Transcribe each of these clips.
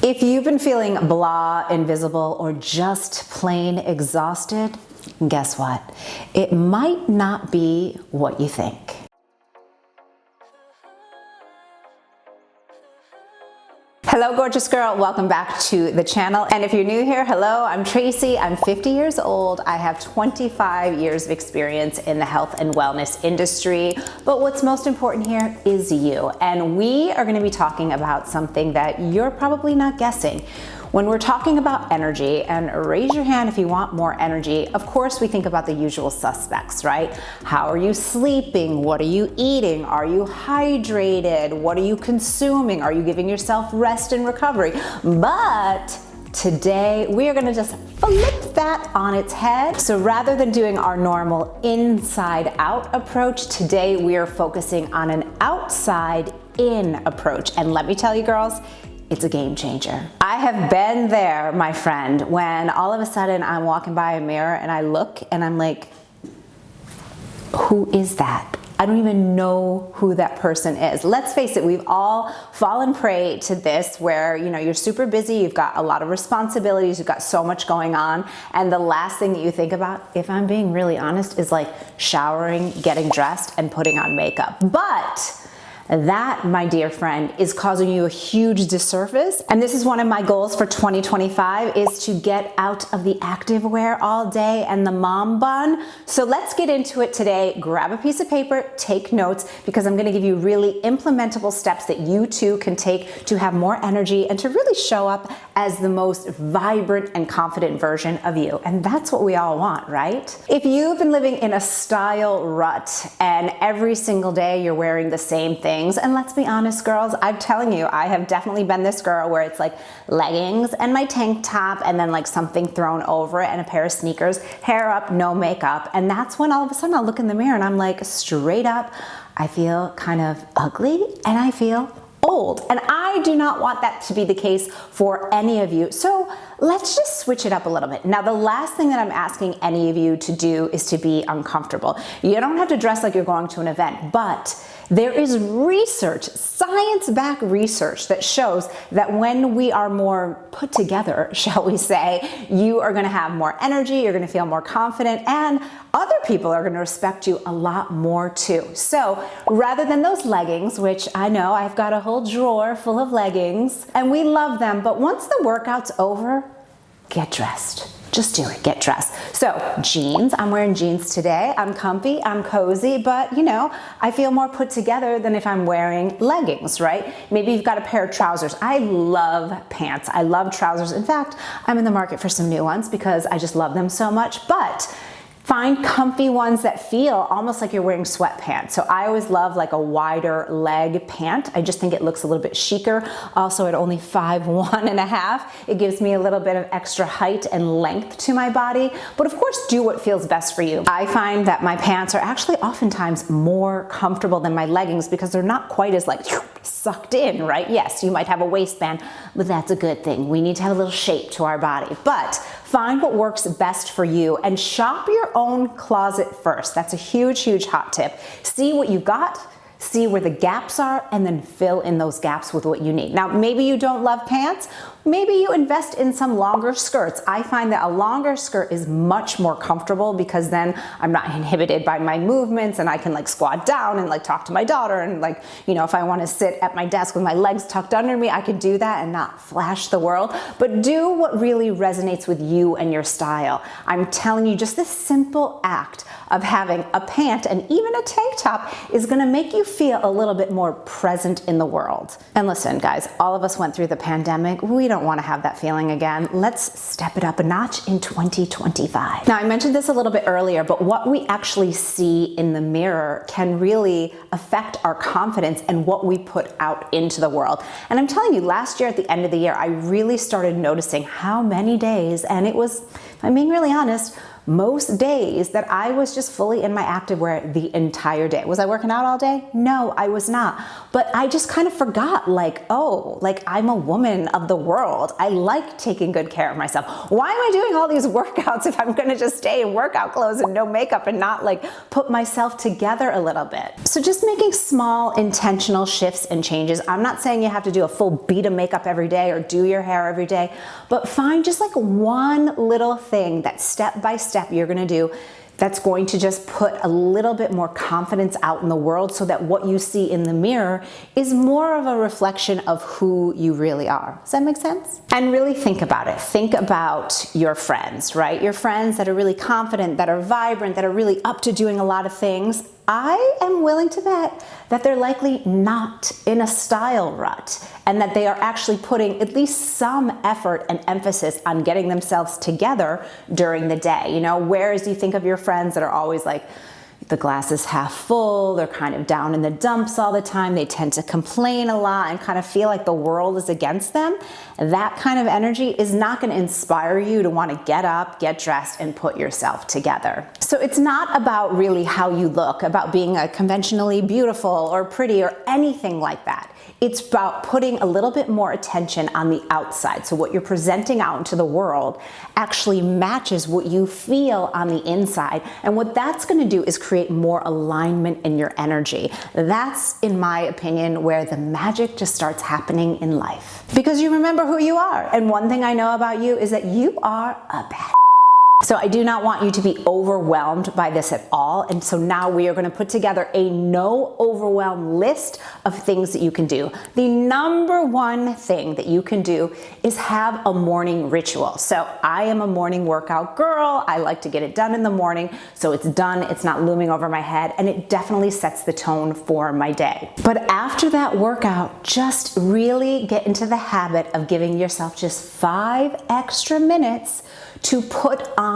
If you've been feeling blah, invisible, or just plain exhausted, guess what? It might not be what you think. Hello, gorgeous girl. Welcome back to the channel. And if you're new here, hello, I'm Tracy. I'm 50 years old. I have 25 years of experience in the health and wellness industry. But what's most important here is you. And we are going to be talking about something that you're probably not guessing. When we're talking about energy, and raise your hand if you want more energy, of course we think about the usual suspects, right? How are you sleeping? What are you eating? Are you hydrated? What are you consuming? Are you giving yourself rest and recovery? But today we are gonna just flip that on its head. So rather than doing our normal inside out approach, today we are focusing on an outside in approach. And let me tell you girls, it's a game changer. I have been there, my friend, when all of a sudden I'm walking by a mirror and I look and I'm like, who is that? I don't even know who that person is. Let's face it, we've all fallen prey to this where, you're super busy, you've got a lot of responsibilities, you've got so much going on, and the last thing that you think about, if I'm being really honest, is like showering, getting dressed, and putting on makeup. But that, my dear friend, is causing you a huge disservice. And this is one of my goals for 2025 is to get out of the activewear all day and the mom bun. So let's get into it today. Grab a piece of paper, take notes, because I'm gonna give you really implementable steps that you too can take to have more energy and to really show up as the most vibrant and confident version of you. And that's what we all want, right? If you've been living in a style rut and every single day you're wearing the same thing, and let's be honest, girls, I'm telling you, I have definitely been this girl where it's like leggings and my tank top and then like something thrown over it and a pair of sneakers, hair up, no makeup. And that's when all of a sudden I'll look in the mirror and I'm like, straight up, I feel kind of ugly and I feel old. And I do not want that to be the case for any of you. So let's just switch it up a little bit. Now, the last thing that I'm asking any of you to do is to be uncomfortable. You don't have to dress like you're going to an event, but there is research, science-backed research that shows that when we are more put together, shall we say, you are gonna have more energy, you're gonna feel more confident, and other people are gonna respect you a lot more too. So rather than those leggings, which I know I've got a whole drawer full of leggings, and we love them, but once the workout's over, get dressed. Just do it, get dressed. So jeans, I'm wearing jeans today. I'm comfy, I'm cozy, but I feel more put together than if I'm wearing leggings, right? Maybe you've got a pair of trousers. I love pants, I love trousers. In fact, I'm in the market for some new ones because I just love them so much, but find comfy ones that feel almost like you're wearing sweatpants. So I always love like a wider leg pant. I just think it looks a little bit chicer. Also at only 5'1½", it gives me a little bit of extra height and length to my body. But of course, do what feels best for you. I find that my pants are actually oftentimes more comfortable than my leggings because they're not quite as like sucked in, right? Yes, you might have a waistband, but that's a good thing. We need to have a little shape to our body. But find what works best for you and shop your own closet first. That's a huge, huge hot tip. See what you've got, see where the gaps are, and then fill in those gaps with what you need. Now, maybe you don't love pants. Maybe you invest in some longer skirts. I find that a longer skirt is much more comfortable because then I'm not inhibited by my movements and I can like squat down and like talk to my daughter and like, if I want to sit at my desk with my legs tucked under me, I can do that and not flash the world. But do what really resonates with you and your style. I'm telling you, just this simple act of having a pant and even a tank top is going to make you feel a little bit more present in the world. And listen, guys, all of us went through the pandemic. We don't want to have that feeling again. Let's step it up a notch in 2025. Now, I mentioned this a little bit earlier, but what we actually see in the mirror can really affect our confidence and what we put out into the world. And I'm telling you, last year at the end of the year, I really started noticing how many days, and it was I'm being really honest, most days that I was just fully in my activewear the entire day. Was I working out all day? No, I was not. But I just kind of forgot, like, oh, like I'm a woman of the world. I like taking good care of myself. Why am I doing all these workouts if I'm gonna just stay in workout clothes and no makeup and not like put myself together a little bit? So just making small intentional shifts and changes. I'm not saying you have to do a full beat of makeup every day or do your hair every day, but find just like one little thing that step by step you're gonna do that's going to just put a little bit more confidence out in the world so that what you see in the mirror is more of a reflection of who you really are. Does that make sense? And really think about it. Think about your friends, right? Your friends that are really confident, that are vibrant, that are really up to doing a lot of things. I am willing to bet that they're likely not in a style rut and that they are actually putting at least some effort and emphasis on getting themselves together during the day. You know, whereas you think of your friends that are always like, the glass is half full, they're kind of down in the dumps all the time, they tend to complain a lot and kind of feel like the world is against them. That kind of energy is not going to inspire you to want to get up, get dressed, and put yourself together. So it's not about really how you look, about being a conventionally beautiful or pretty or anything like that. It's about putting a little bit more attention on the outside. So what you're presenting out into the world actually matches what you feel on the inside. And what that's going to do is create more alignment in your energy. That's, in my opinion, where the magic just starts happening in life. Because you remember who you are. And one thing I know about you is that you are a bad. So I do not want you to be overwhelmed by this at all. And so now we are going to put together a no overwhelm list of things that you can do. The number one thing that you can do is have a morning ritual. So I am a morning workout girl. I like to get it done in the morning. So it's done. It's not looming over my head. And it definitely sets the tone for my day. But after that workout, just really get into the habit of giving yourself just 5 extra minutes to put on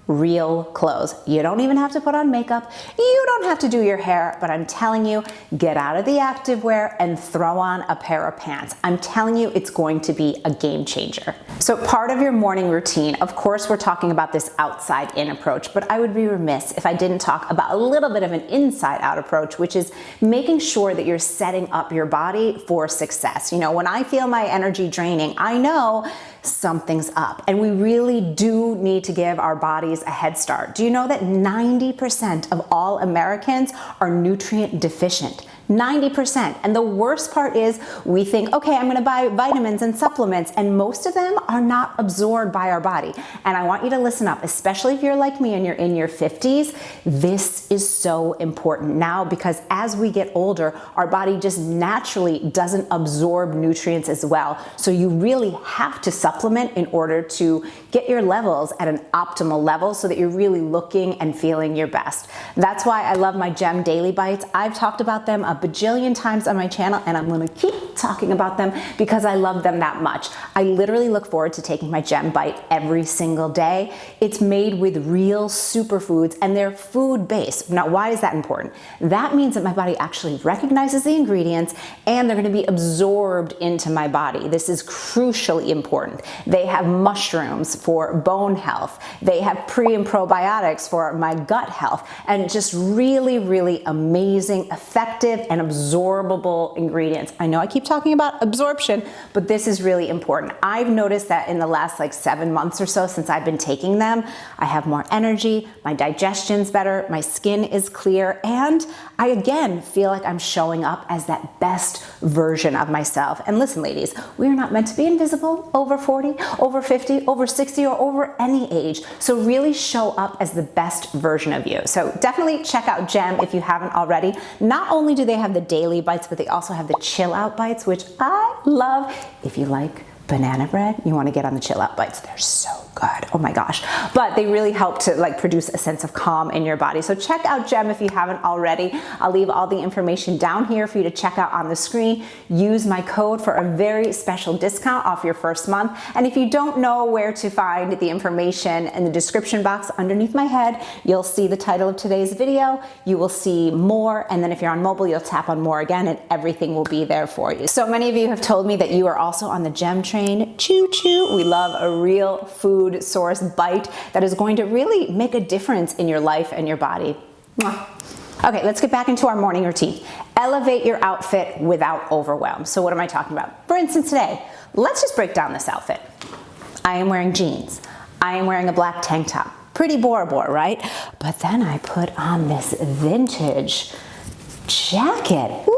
real clothes. You don't even have to put on makeup. You don't have to do your hair, but I'm telling you, get out of the activewear and throw on a pair of pants. I'm telling you, it's going to be a game changer. So part of your morning routine, of course, we're talking about this outside in approach, but I would be remiss if I didn't talk about a little bit of an inside out approach, which is making sure that you're setting up your body for success. You know, when I feel my energy draining, I know something's up, and we really do need to give our bodies a head start. Do you know that 90% of all Americans are nutrient deficient? 90%. And the worst part is we think, okay, I'm going to buy vitamins and supplements, and most of them are not absorbed by our body. And I want you to listen up, especially if you're like me and you're in your 50s. This is so important now because as we get older, our body just naturally doesn't absorb nutrients as well. So you really have to supplement in order to get your levels at an optimal level so that you're really looking and feeling your best. That's why I love my Gem Daily Bites. I've talked about them a bajillion times on my channel, and I'm going to keep talking about them because I love them that much. I literally look forward to taking my Gem Bite every single day. It's made with real superfoods and they're food-based. Now, why is that important? That means that my body actually recognizes the ingredients and they're going to be absorbed into my body. This is crucially important. They have mushrooms for bone health. They have pre and probiotics for my gut health, and just really, really amazing, effective, and absorbable ingredients. I know I keep talking about absorption, but this is really important. I've noticed that in the last like 7 months or so since I've been taking them, I have more energy, my digestion's better, my skin is clear, and I again feel like I'm showing up as that best version of myself. And listen, ladies, we are not meant to be invisible over 40, over 50, over 60, or over any age. So really show up as the best version of you. So definitely check out Gem if you haven't already. Not only do they have the daily bites, but they also have the chill out bites, which I love. If you like banana bread, you want to get on the chill out bites. They're so good. Oh my gosh. But they really help to like produce a sense of calm in your body. So check out Gem if you haven't already. I'll leave all the information down here for you to check out on the screen. Use my code for a very special discount off your first month. And if you don't know where to find the information in the description box underneath my head, you'll see the title of today's video. You will see more. And then if you're on mobile, you'll tap on more again and everything will be there for you. So many of you have told me that you are also on the Gem train. Choo choo. We love a real food food source bite that is going to really make a difference in your life and your body. Mwah. Okay, let's get back into our morning routine. Elevate your outfit without overwhelm. So what am I talking about? For instance, today, let's just break down this outfit. I am wearing jeans. I am wearing a black tank top. Pretty Bora Bora, right? But then I put on this vintage jacket. Ooh,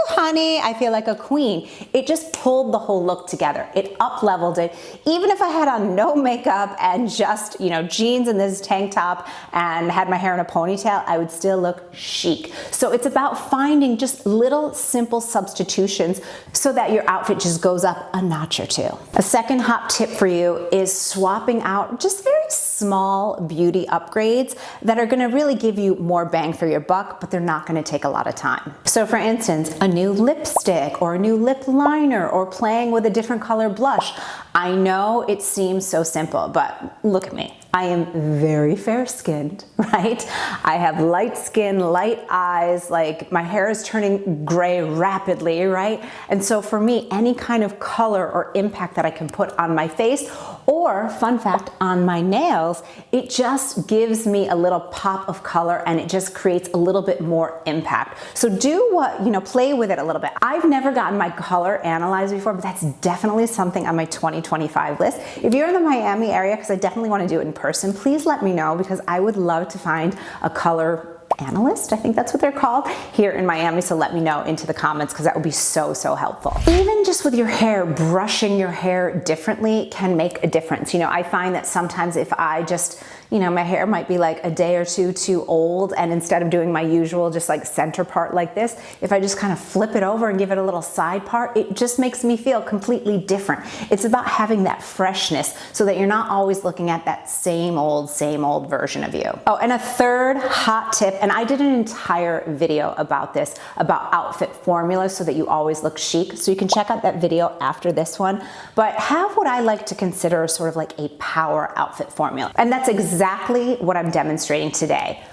honey, I feel like a queen. It just pulled the whole look together. It up-leveled it. Even if I had on no makeup and just, jeans and this tank top and had my hair in a ponytail, I would still look chic. So it's about finding just little simple substitutions so that your outfit just goes up a notch or two. A second hot tip for you is swapping out just very small beauty upgrades that are gonna really give you more bang for your buck, but they're not gonna take a lot of time. So for instance, a new lipstick or a new lip liner or playing with a different color blush. I know it seems so simple, but look at me. I am very fair-skinned, right? I have light skin, light eyes, like my hair is turning gray rapidly, right? And so for me, any kind of color or impact that I can put on my face, or fun fact, on my nails, it just gives me a little pop of color and it just creates a little bit more impact. So do what, play with it a little bit. I've never gotten my color analyzed before, but that's definitely something on my 2025 list. If you're in the Miami area, because I definitely want to do it in person, please let me know because I would love to find a color analyst, I think that's what they're called, here in Miami. So let me know into the comments because that would be so, so helpful. Even just with your hair, brushing your hair differently can make a difference. I find that sometimes if I just, my hair might be like a day or two too old, and instead of doing my usual just like center part like this, if I just kind of flip it over and give it a little side part, it just makes me feel completely different. It's about having that freshness so that you're not always looking at that same old version of you. Oh, and a third hot tip, and I did an entire video about this, about outfit formulas so that you always look chic. So you can check out that video after this one, but have what I like to consider sort of like a power outfit formula. And that's exactly what I'm demonstrating today.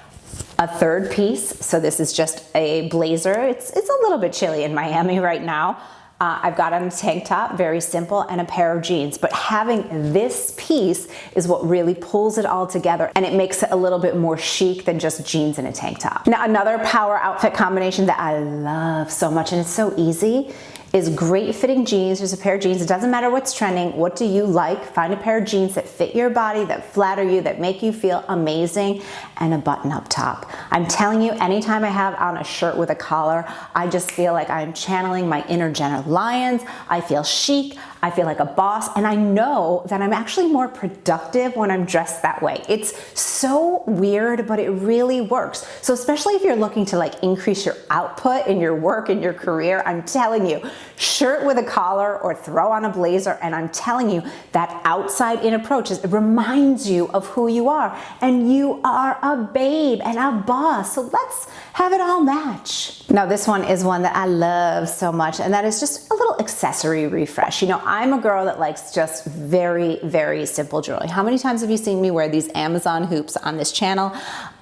A third piece, so this is just a blazer. It's a little bit chilly in Miami right now. I've got on a tank top, very simple, and a pair of jeans. But having this piece is what really pulls it all together and it makes it a little bit more chic than just jeans and a tank top. Now, another power outfit combination that I love so much, and it's so easy, is great fitting jeans. There's a pair of jeans. It doesn't matter what's trending. What do you like? Find a pair of jeans that fit your body, that flatter you, that make you feel amazing, and a button up top. I'm telling you, anytime I have on a shirt with a collar, I just feel like I'm channeling my inner Jenna Lyons. I feel chic. I feel like a boss, and I know that I'm actually more productive when I'm dressed that way. It's so weird, but it really works. So especially if you're looking to like increase your output in your work and your career, I'm telling you, shirt with a collar or throw on a blazer, and I'm telling you that outside in approach it reminds you of who you are, and you are a babe and a boss. So let's have it all match. Now this one is one that I love so much, and that is just a little accessory refresh. I'm a girl that likes just very, very simple jewelry. How many times have you seen me wear these Amazon hoops on this channel?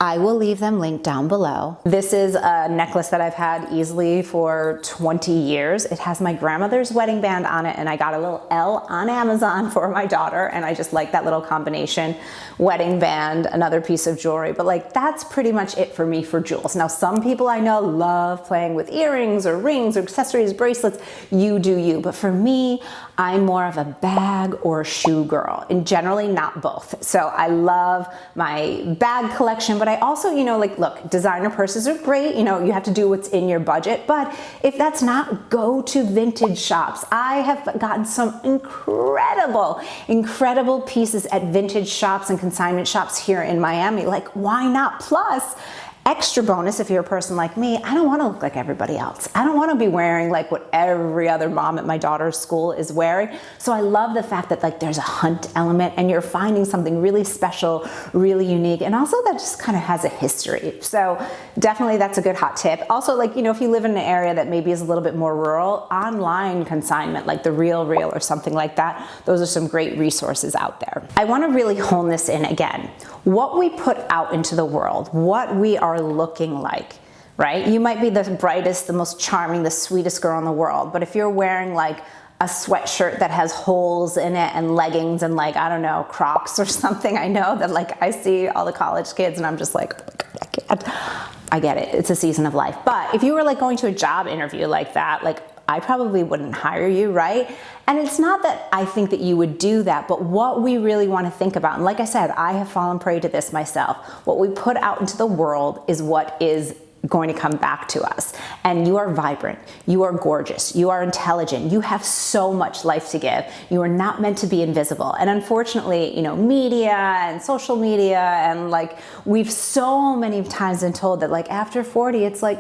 I will leave them linked down below. This is a necklace that I've had easily for 20 years. It has my grandmother's wedding band on it, and I got a little L on Amazon for my daughter, and I just like that little combination. Wedding band, another piece of jewelry, but like that's pretty much it for me for jewels. Now, some people I know love playing with earrings or rings or accessories, bracelets. You do you, but for me, I'm more of a bag or shoe girl, and generally not both. So I love my bag collection, but I also, look, designer purses are great. You have to do what's in your budget, but if that's not, go to vintage shops. I have gotten some incredible pieces at vintage shops and consignment shops here in Miami. Like, why not? Plus, extra bonus, if you're a person like me, I don't want to look like everybody else. I don't want to be wearing like what every other mom at my daughter's school is wearing. So I love the fact that like there's a hunt element and you're finding something really special, really unique, and also that just kind of has a history. So definitely that's a good hot tip. Also, like, if you live in an area that maybe is a little bit more rural, online consignment like The Real or something like that, those are some great resources out there. I want to really hone this in again. What we put out into the world, what we are looking like, right? You might be the brightest, the most charming, the sweetest girl in the world, but if you're wearing like a sweatshirt that has holes in it and leggings and like, I don't know, Crocs or something. I know that like I see all the college kids and I'm just like, oh my God, I can't. I get it. It's a season of life. But if you were like going to a job interview like that, like I probably wouldn't hire you, right? And it's not that I think that you would do that, but what we really want to think about, and like I said, I have fallen prey to this myself. What we put out into the world is what is going to come back to us. And you are vibrant, you are gorgeous, you are intelligent, you have so much life to give. You are not meant to be invisible. And unfortunately, you know, media and social media and like we've so many times been told that like after 40, it's like,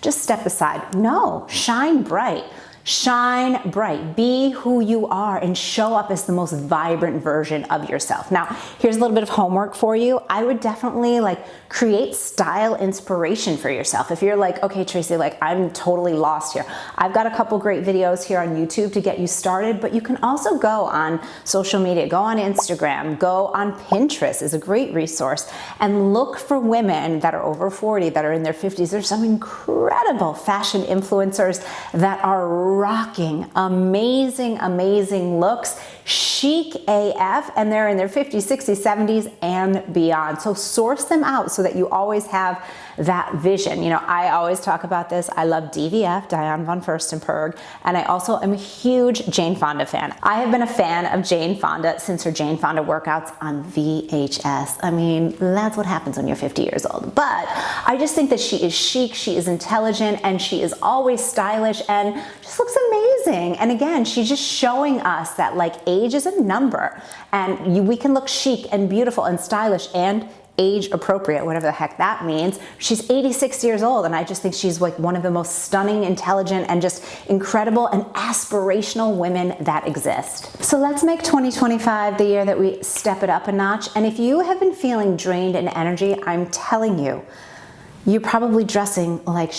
just step aside. No, shine bright. Shine bright, be who you are and show up as the most vibrant version of yourself. Now, here's a little bit of homework for you. I would definitely like create style inspiration for yourself. If you're like, okay, Tracy, like I'm totally lost here. I've got a couple great videos here on YouTube to get you started, but you can also go on social media, go on Instagram, go on Pinterest is a great resource and look for women that are over 40, that are in their 50s. There's some incredible fashion influencers that are rocking amazing, amazing looks, chic AF, and they're in their 50s, 60s, 70s, and beyond. So source them out so that you always have that vision. You know, I always talk about this. I love DVF, Diane von Furstenberg, and I also am a huge Jane Fonda fan. I have been a fan of Jane Fonda since her Jane Fonda workouts on VHS. I mean, that's what happens when you're 50 years old. But I just think that she is chic, she is intelligent, and she is always stylish and just looks amazing. And again, she's just showing us that like age is a number and we can look chic and beautiful and stylish and age appropriate, whatever the heck that means. She's 86 years old and I just think she's like one of the most stunning, intelligent, and just incredible and aspirational women that exist. So let's make 2025 the year that we step it up a notch. And if you have been feeling drained in energy, I'm telling you, you're probably dressing like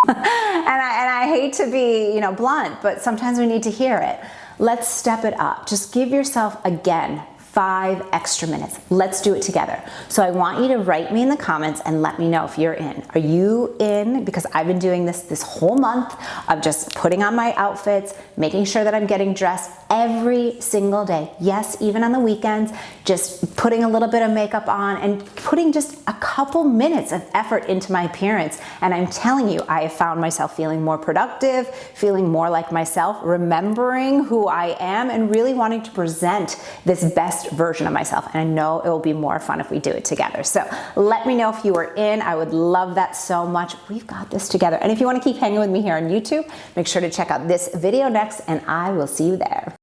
and I hate to be, you know, blunt, but sometimes we need to hear it. Let's step it up. Just give yourself, again, 5 extra minutes. Let's do it together. So I want you to write me in the comments and let me know if you're in. Are you in? Because I've been doing this whole month of just putting on my outfits, making sure that I'm getting dressed every single day. Yes, even on the weekends, just putting a little bit of makeup on and putting just a couple minutes of effort into my appearance. And I'm telling you, I have found myself feeling more productive, feeling more like myself, remembering who I am, and really wanting to present this best version of myself. And I know it will be more fun if we do it together. So let me know if you are in. I would love that so much. We've got this together. And if you want to keep hanging with me here on YouTube, make sure to check out this video next, and I will see you there.